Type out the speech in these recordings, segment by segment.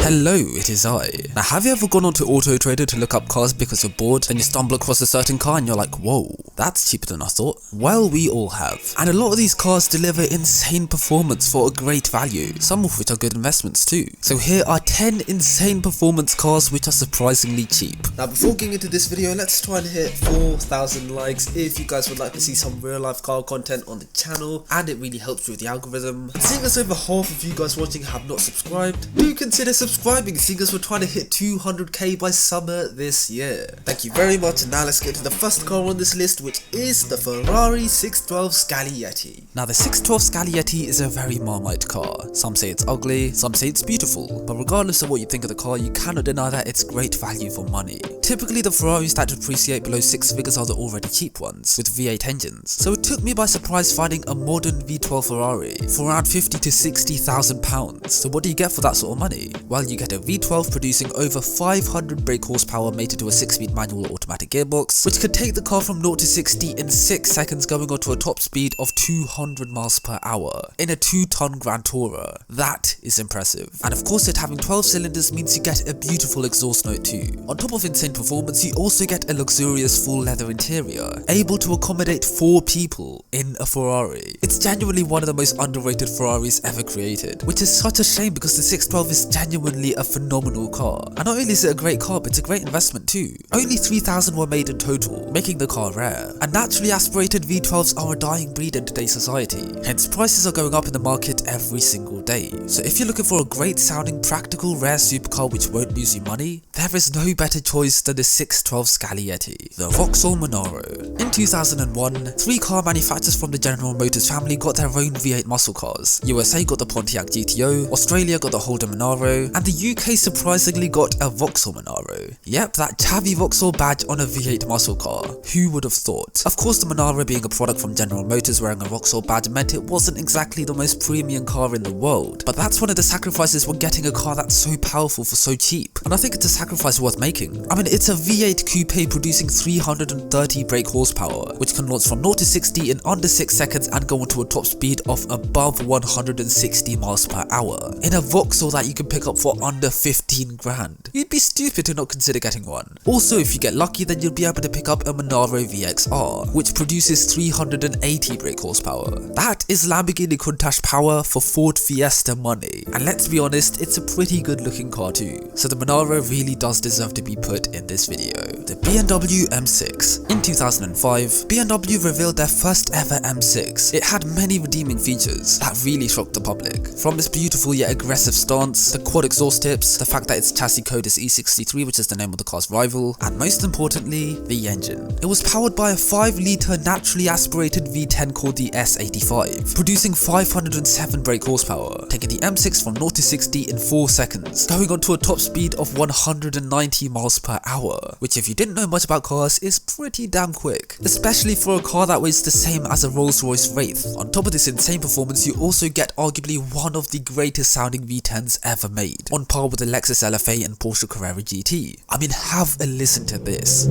Hello, it is I. Now, have you ever gone onto Auto Trader to look up cars because you're bored, then you stumble across a certain car and you're like, whoa, that's cheaper than I thought? Well, we all have. And a lot of these cars deliver insane performance for a great value, some of which are good investments too. So here are 10 insane performance cars which are surprisingly cheap. Now, before getting into this video, let's try and hit 4,000 likes if you guys would like to see some real life car content on the channel, and it really helps with the algorithm. Seeing as over half of you guys watching have not subscribed, do consider subscribing, seeing as we're trying to hit 200k by summer this year. Thank you very much, and now let's get to the first car on this list, which is the Ferrari 612 Scaglietti. Now, the 612 Scaglietti is a very Marmite car. Some say it's ugly, some say it's beautiful, but regardless of what you think of the car, you cannot deny that it's great value for money. Typically, the Ferraris that depreciate below 6 figures are the already cheap ones, with V8 engines, so it took me by surprise finding a modern V12 Ferrari for around 50 to 60,000 pounds. So what do you get for that sort of money? Well, you get a V12 producing over 500 brake horsepower mated to a 6-speed manual automatic gearbox, which could take the car from 0 to 60 in 6 seconds, going on to a top speed of 200 miles per hour in a 2-ton Grand Tourer. That is impressive. And of course, it having 12 cylinders means you get a beautiful exhaust note too. On top of insane performance, you also get a luxurious full leather interior, able to accommodate 4 people in a Ferrari. It's genuinely one of the most underrated Ferraris ever created, which is such a shame because the 612 is genuinely a phenomenal car. And not only is it a great car, but it's a great investment too. Only 3,000 were made in total, making the car rare. And naturally aspirated V12s are a dying breed in today's society, hence prices are going up in the market every single day. So if you're looking for a great sounding, practical, rare supercar which won't lose you money, there is no better choice than the 612 Scaglietti, the Vauxhall Monaro. In 2001, 3 car manufacturers from the General Motors family got their own V8 muscle cars. USA got the Pontiac GTO, Australia got the Holden Monaro, and the UK surprisingly got a Vauxhall Monaro. Yep, that tabby Vauxhall badge on a V8 muscle car. Who would have thought? Of course, the Monaro being a product from General Motors wearing a Vauxhall badge meant it wasn't exactly the most premium car in the world, but that's one of the sacrifices when getting a car that's so powerful for so cheap, and I think it's a sacrifice worth making. I mean, it's a V8 coupe producing 330 brake horsepower, which can launch from 0 to 60 in under 6 seconds and go onto a top speed of above 160 miles per hour in a Vauxhall that you can pick up for under 15 grand. You'd be stupid to not consider getting one. Also, if you get lucky, then you'll be able to pick up a Monaro VXR, which produces 380 brake horsepower. That is Lamborghini Countach power for Ford Fiesta money, and let's be honest, it's a pretty good looking car too, so the Monaro really does deserve to be put in this video. The BMW M6. In 2005, BMW revealed their first ever M6. It had many redeeming features that really shocked the public, from its beautiful yet aggressive stance, the quad exhaust tips, the fact that its chassis code is E63, which is the name of the car's rival, and most importantly, the engine. It was powered by a 5-litre naturally aspirated V10 called the S85, producing 507 brake horsepower, taking the M6 from 0 to 60 in 4 seconds, going on to a top speed of 190 miles per hour, which if you didn't know much about cars is pretty damn quick, especially for a car that weighs the same as a Rolls-Royce Wraith. On top of this insane performance, you also get arguably one of the greatest sounding V10s ever made, on par with the Lexus LFA and Porsche Carrera GT. I mean, have a listen to this.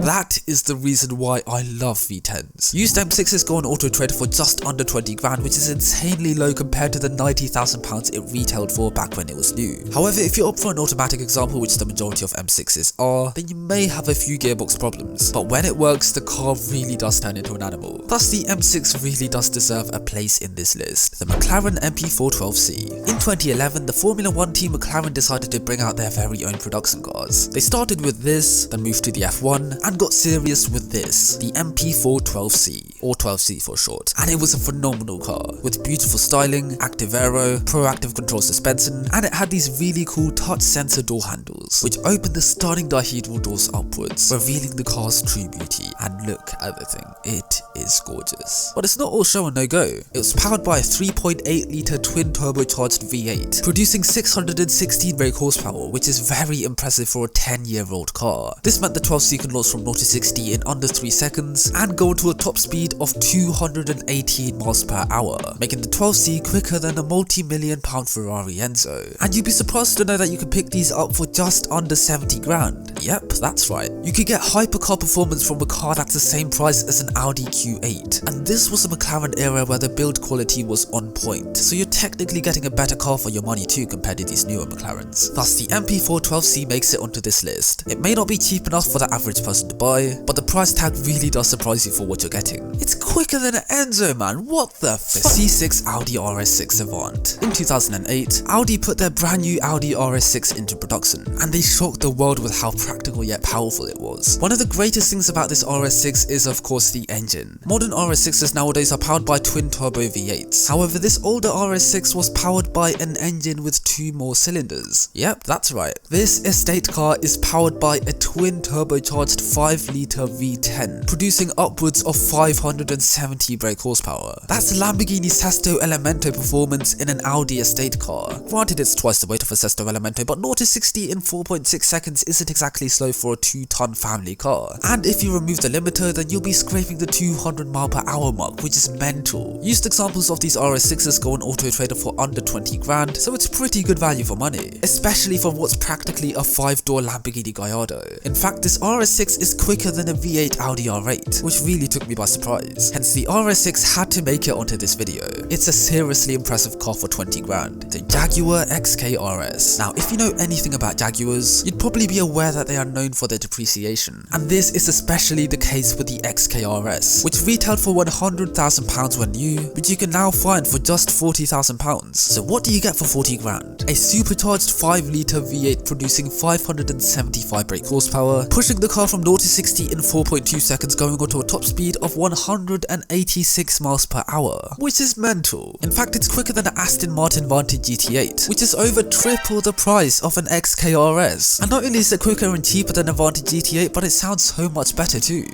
That is the reason why I love V10s. Used M6s go on Auto Trader for just under 20 grand, which is insanely low compared to the 90,000 pounds it retailed for back when it was new. However, if you're up for an automatic example, which the majority of M6s are, then you may have a few gearbox problems, but when it works, the car really does turn into an animal. Thus, the M6 really does deserve a place in this list. The McLaren MP4-12c. In 2011, the Formula 1 team McLaren decided to bring out their very own production cars. They started with this, then moved to the F1, and got serious with this, the MP4-12c, or 12c for short, and it was a phenomenal car, with beautiful styling, active aero, proactive control suspension, and it had these really cool touch sensor door handles, which opened the stunning dihedral doors upwards, revealing the car's true beauty. And look at the thing, it is gorgeous. But it's not all show and no go. It was powered by a 3.8-litre twin turbocharged V8, producing 616 brake horsepower, which is very impressive for a 10-year-old car. This meant the 12c can launch from 0 to 60 in under 3 seconds and go to a top speed of 218 miles per hour, making the 12c quicker than a multi-million pound Ferrari Enzo. And you'd be surprised to know that you can pick these up for just under 70 grand. Yep, that's right. You could get hypercar performance from a car that's the same price as an Audi Q8, and this was a McLaren era where the build quality was on point, so you're technically getting a better car for your money too compared to these newer McLarens. Thus the MP4-12c makes it onto this list. It may not be cheap enough for the average person to buy, but the price tag really does surprise you for what you're getting. It's quicker than an Enzo, man, what the f- The C6 Audi RS6 Avant. In 2008, Audi put their brand new Audi RS6 into production, and they shocked the world with how practical yet powerful it was. One of the greatest things about this RS6 is of course the engine. Modern RS6s nowadays are powered by twin-turbo V8s. However, this older RS6 was powered by an engine with 2 more cylinders. Yep, that's right. This estate car is powered by a twin-turbocharged 5-litre V10, producing upwards of 570 brake horsepower. That's Lamborghini's Sesto Elemento performance in an Audi estate car. Granted, it's twice the weight of a Sesto Elemento, but 0 to 60 in 4.6 seconds isn't exactly slow for a 2-ton family car. And if you remove the limiter, then you'll be scraping the 200 mph mark, which is mental. Used examples of these RS6s go on Auto Trader for under 20 grand, so it's pretty good value for money, especially for what's practically a 5-door Lamborghini Gallardo. In fact, this RS6 is quicker than a V8 Audi R8, which really took me by surprise. Hence, the RS6 had to make it onto this video. It's a seriously impressive car for 20 grand, the Jaguar XKR-S. Now, if you know anything about Jaguars, you'd probably be aware that they are known for their depreciation, and this is especially the case with the XKR-S, which retailed for £100,000 when new, but you can now find for just £40,000. So what do you get for 40 grand? A supercharged 5-litre V8 producing 575 brake horsepower, pushing the car from 0 to 60 in 4.2 seconds, going onto a top speed of 186 miles per hour, which is mental. In fact, it's quicker than an Aston Martin Vantage GT8, which is over triple the price of an XKR-S. And not only is it quicker and cheaper than a Vantage GT8, but it sounds so much better too.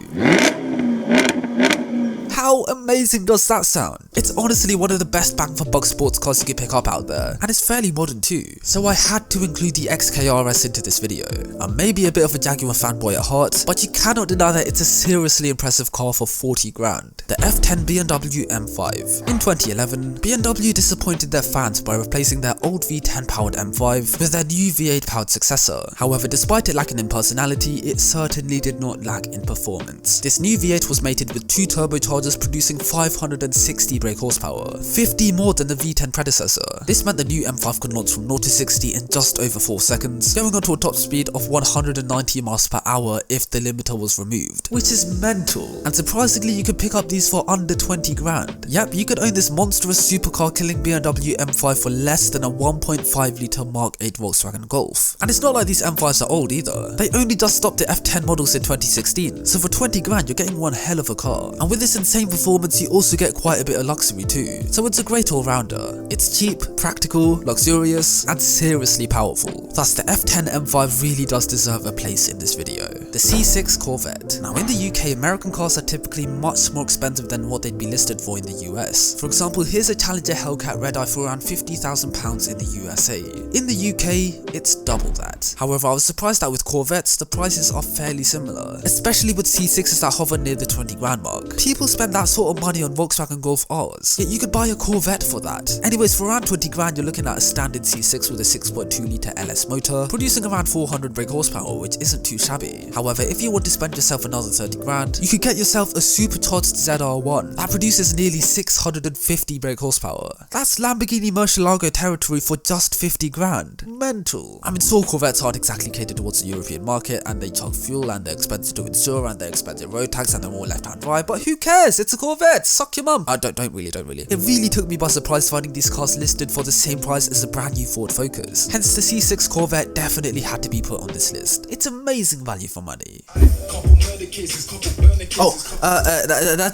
How amazing does that sound? It's honestly one of the best bang for buck sports cars you can pick up out there, and it's fairly modern too, so I had to include the XKR-S into this video. I'm maybe a bit of a Jaguar fanboy at heart, but you cannot deny that it's a seriously impressive car for 40 grand. The F10 BMW M5. In 2011, BMW disappointed their fans by replacing their old V10 powered M5 with their new V8 powered successor. However, despite it lacking in personality, it certainly did not lack in performance. This new V8 was mated with 2 turbochargers producing 560 brake horsepower, 50 more than the V10 predecessor. This meant the new M5 could launch from 0 to 60 in just over 4 seconds, going onto a top speed of 190 miles per hour if the limiter was removed, which is mental. And surprisingly, you could pick up these for under 20 grand. Yep, you could own this monstrous supercar killing BMW M5 for less than a 1.5 litre Mark 8 Volkswagen Golf. And it's not like these M5s are old either. They only just stopped the F10 models in 2016, so for 20 grand you're getting one hell of a car. And with this insane performance, you also get quite a bit of luxury too, so it's a great all-rounder. It's cheap, practical, luxurious, and seriously powerful. Thus, the F10 M5 really does deserve a place in this video. The C6 Corvette. Now, in the UK, American cars are typically much more expensive than what they'd be listed for in the US. For example, here's a Challenger Hellcat Red Eye for around £50,000 in the USA. In the UK, it's double that. However, I was surprised that with Corvettes, the prices are fairly similar, especially with C6s that hover near the 20 grand mark. People spend that sort of money on Volkswagen Golf R's, yet you could buy a Corvette for that. Anyways, for around 20 grand, you're looking at a standard C6 with a 6.2 litre LS motor, producing around 400 brake horsepower, which isn't too shabby. However, if you want to spend yourself another 30 grand, you could get yourself a supercharged ZR1 that produces nearly 650 brake horsepower. That's Lamborghini Murcielago territory for just 50 grand. Mental. I mean, so Corvettes aren't exactly catered towards the European market, and they chug fuel, and they're expensive to insure, and they're expensive road tax, and they're more left-hand drive, but who cares? It's a Corvette. Suck your mum. Don't really. It really took me by surprise finding these cars listed for the same price as the brand new Ford Focus. Hence, the C6 Corvette definitely had to be put on this list. It's amazing value for money. That's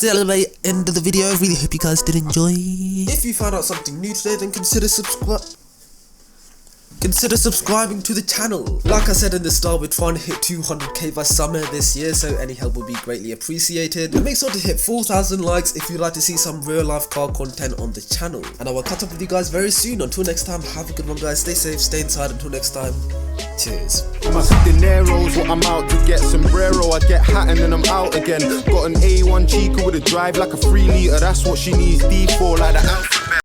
the end of the video. I really hope you guys did enjoy. If you found out something new today, then consider subscribing to the channel. Like I said in the start, we're trying to hit 200k by summer this year, so any help would be greatly appreciated. And make sure to hit 4,000 likes if you'd like to see some real life car content on the channel. And I will catch up with you guys very soon. Until next time, have a good one guys, stay safe, stay inside. Until next time, cheers. My dineros, what I'm out to get. Sombrero, I get hat and then I'm out again. Got an A1 Chica with a drive like a 3 litre, that's what she needs D4 like the outfit.